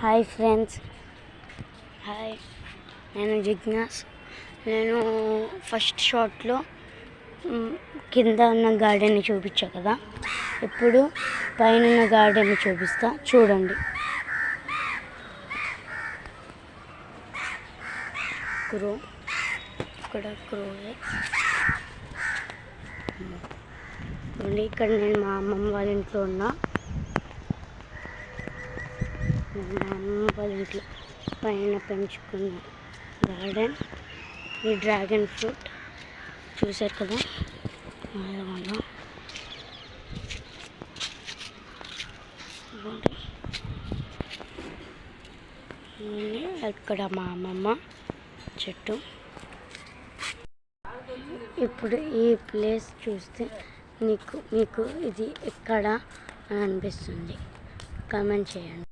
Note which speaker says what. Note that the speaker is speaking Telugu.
Speaker 1: Hi friends, hi. నేను జిజ్ఞాస్. నేను ఫస్ట్ షాట్లో కింద ఉన్న గార్డెన్ని చూపించా కదా, ఇప్పుడు పైన ఉన్న గార్డెన్ని చూపిస్తా, చూడండి. క్రో, ఇక్కడ క్రోయే. ఇక్కడ నేను మా అమ్మమ్మ వాళ్ళ ఇంట్లో ఉన్నా. మా అమ్మమ్మ వాళ్ళ ఇంట్లో పైన పెంచుకున్న గార్డెన్. ఈ డ్రాగన్ ఫ్రూట్ చూసారు కదా, ఇక్కడ మా అమ్మమ్మ చెట్టు. ఇప్పుడు ఈ ప్లేస్ చూస్తే మీకు ఇది ఎక్కడ అనిపిస్తుంది? కామెంట్ చేయండి.